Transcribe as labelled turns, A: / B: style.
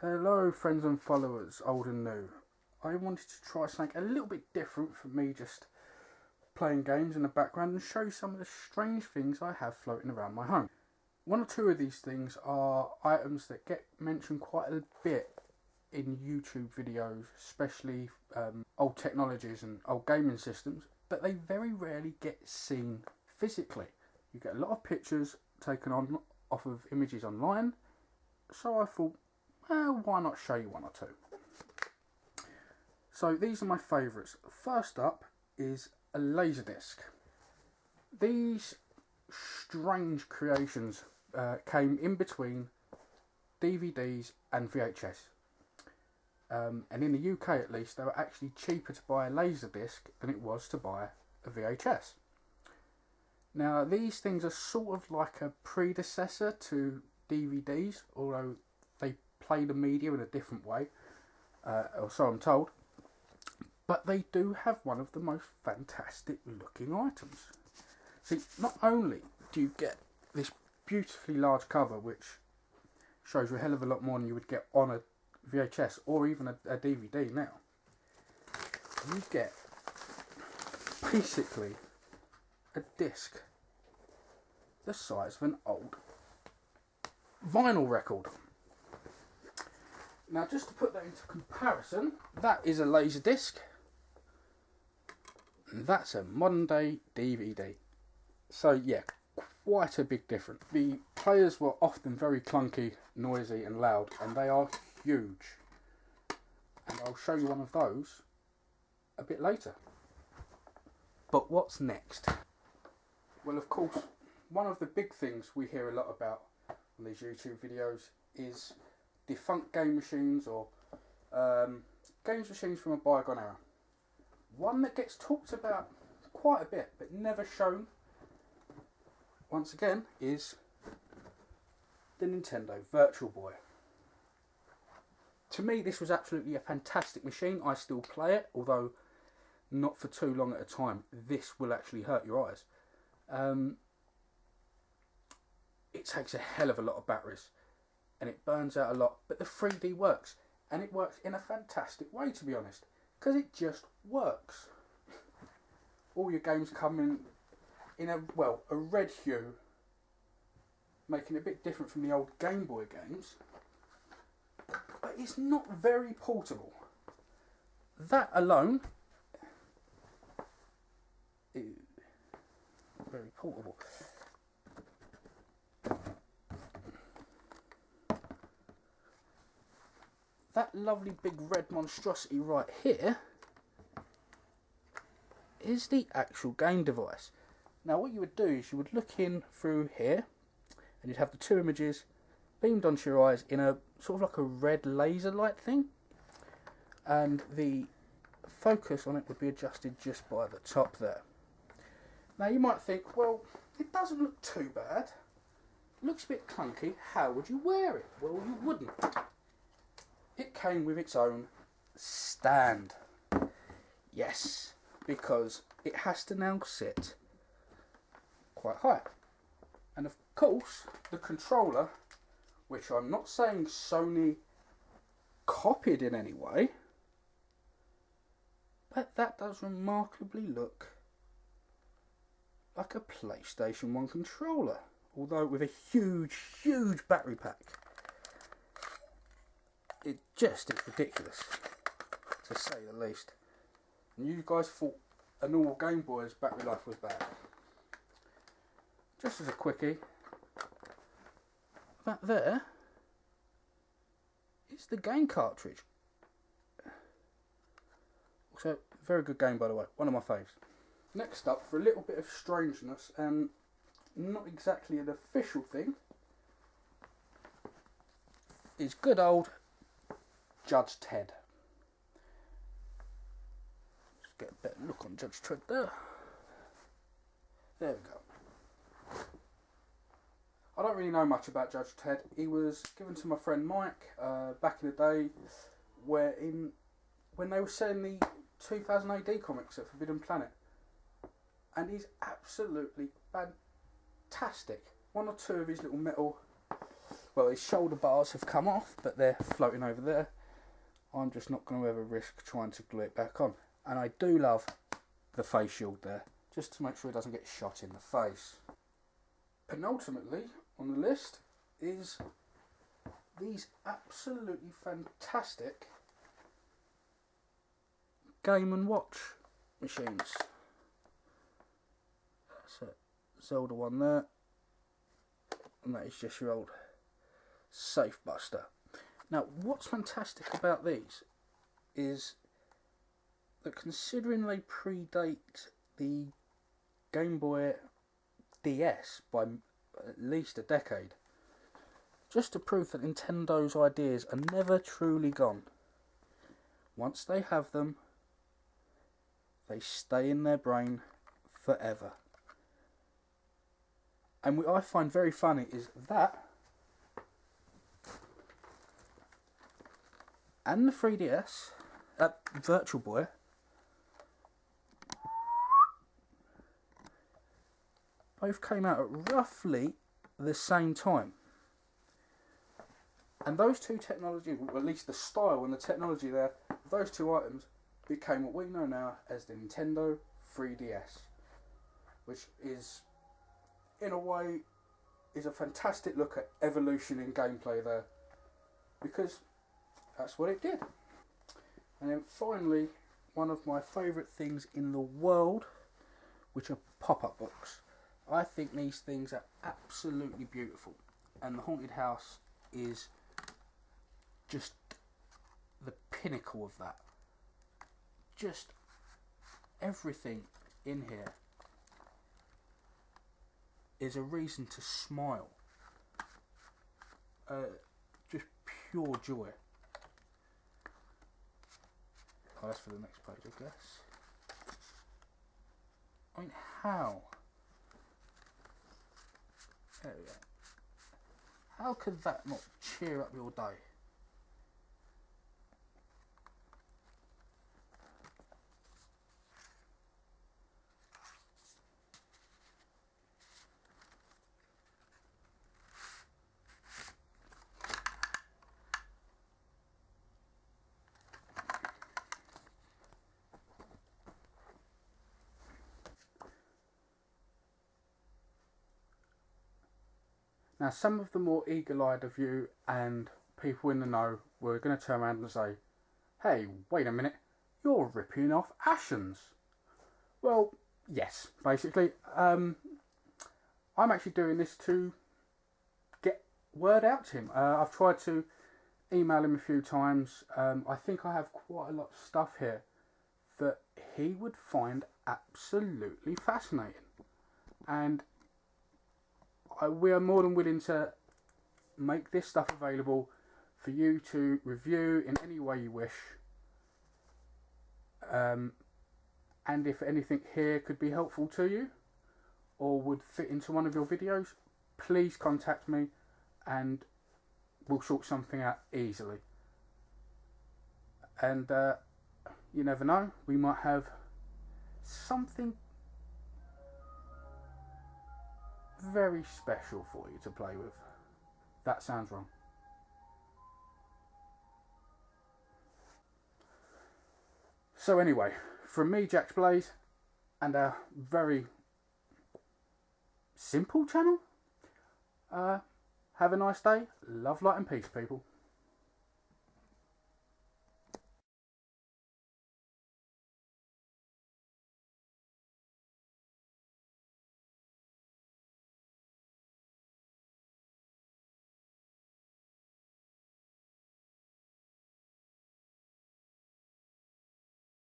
A: Hello friends and followers, old and new. I wanted to try something a little bit different from me just playing games in the background and show you some of the strange things I have floating around my home. One or two of these things are items that get mentioned quite a bit in YouTube videos, especially old technologies and old gaming systems, but they very rarely get seen physically. You get a lot of pictures taken off of images online, so I thought, well, why not show you one or two? So these are my favourites. First up is a Laserdisc. These strange creations came in between DVDs and VHS. And in the UK at least, they were actually cheaper to buy a Laserdisc than it was to buy a VHS. Now these things are sort of like a predecessor to DVDs, although they play the media in a different way, or so I'm told. But they do have one of the most fantastic looking items. See, not only do you get this beautifully large cover, which shows you a hell of a lot more than you would get on a VHS or even a DVD now, you get basically a disc the size of an old vinyl record. Now, just to put that into comparison, that is a Laserdisc, and that's a modern day DVD. So yeah, quite a big difference. The players were often very clunky, noisy and loud, and they are huge. And I'll show you one of those a bit later. But what's next? Well, of course, one of the big things we hear a lot about on these YouTube videos is defunct game machines, or games machines from a bygone era. One that gets talked about quite a bit but never shown, once again, is the Nintendo Virtual Boy. To me, this was absolutely a fantastic machine. I still play it, although not for too long at a time. This will actually hurt your eyes. It takes a hell of a lot of batteries and it burns out a lot, but the 3D works, and it works in a fantastic way, to be honest, because it just works. All your games come in a red hue, making it a bit different from the old Game Boy games, but it's not very portable. That alone, very portable. That lovely big red monstrosity right here is the actual game device. Now what you would do is you would look in through here and you'd have the two images beamed onto your eyes in a sort of like a red laser light thing, and the focus on it would be adjusted just by the top there. Now you might think, well, it doesn't look too bad, it looks a bit clunky, how would you wear it? Well, you wouldn't. It came with its own stand. Yes, because it has to now sit quite high. And of course, the controller, which I'm not saying Sony copied in any way, but that does remarkably look like a PlayStation 1 controller, although with a huge battery pack. It just is ridiculous, to say the least. And you guys thought a normal Game Boy's battery life was bad. Just as a quickie, that there is the game cartridge. Also, very good game, by the way, one of my faves. Next up, for a little bit of strangeness and not exactly an official thing, is good old Judge Ted. Just get a better look on Judge Ted there. There we go. I don't really know much about Judge Ted. He was given to my friend Mike back in the day when they were selling the 2000 AD comics at Forbidden Planet. And he's absolutely fantastic. One or two of his little metal Well, his shoulder bars have come off, but they're floating over there. I'm just not going to ever risk trying to glue it back on. And I do love the face shield there, just to make sure it doesn't get shot in the face. Penultimately on the list is these absolutely fantastic Game & Watch machines. That's a Zelda one there, and that is just your old Safe Buster. Now, what's fantastic about these is that considering they predate the Game Boy DS by at least a decade, just to prove that Nintendo's ideas are never truly gone. Once they have them, they stay in their brain forever. And what I find very funny is that and the 3DS, Virtual Boy, both came out at roughly the same time. And those two technologies, or at least the style and the technology there, those two items became what we know now as the Nintendo 3DS, which is, in a way, is a fantastic look at evolution in gameplay there, because that's what it did. And then finally, one of my favourite things in the world, which are pop-up books. I think these things are absolutely beautiful, and the Haunted House is just the pinnacle of that. Just everything in here is a reason to smile. Just pure joy. Oh, that's for the next page, I guess. I mean, how? There we go. How could that not cheer up your day? Now, some of the more eagle-eyed of you and people in the know were going to turn around and say, hey, wait a minute, you're ripping off Ashen's. Well, yes, basically. I'm actually doing this to get word out to him. I've tried to email him a few times. I think I have quite a lot of stuff here that he would find absolutely fascinating. And we are more than willing to make this stuff available for you to review in any way you wish. And if anything here could be helpful to you or would fit into one of your videos, please contact me and we'll sort something out easily. And you never know, we might have something very special for you to play with. That sounds wrong. So anyway, from me, Jax Blaze, and our very simple channel, have a nice day. Love, light and peace, people.